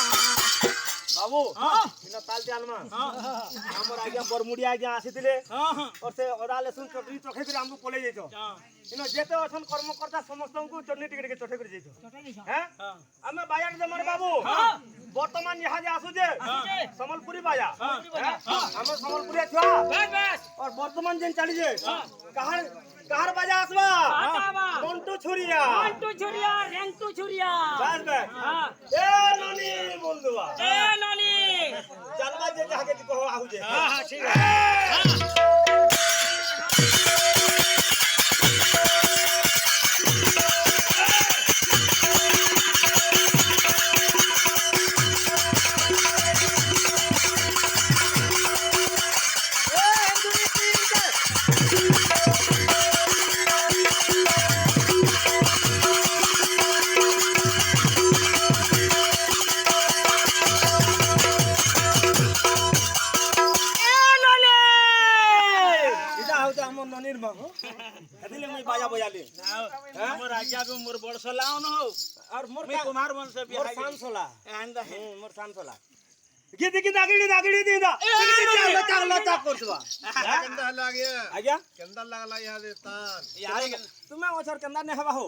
बाबू इना ताल ते आलमा हमर आज्ञा बरमुडिया आज्ञा आसीतिले और से अदा लहसुन चटनी चखे फिर हमको पले जइतो इनो जेते असन कर्म करता समस्त को चटनी टिके टिके चखे फिर जइतो हैं हमें बाया के जमर बाबू वर्तमान यहां जे आसु जे समलपुरी बाया हम समलपुरी छुआ बस और वर्तमान जेन चली जे कहार बाजा आसवा मंटू छुरिया रेंटू छुरिया बस बस ए ननी बंधुआ ए ननी चलवा जे जाके कहो आहु जे हां ठीक है मोर आज्ञा भी मोर बड़ सलाव न हो और मोर कुमार वंश से मोर शान सोला एंड मोर शान सोला गिद दागड़ी दीदा चावला चाप करतवा केंदा लागे आज्ञा केंदा लागला यहां दे तान यार तुम्हें ओछर केंदा ने हवा हो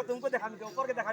तुमको देखा ऊपर के देखा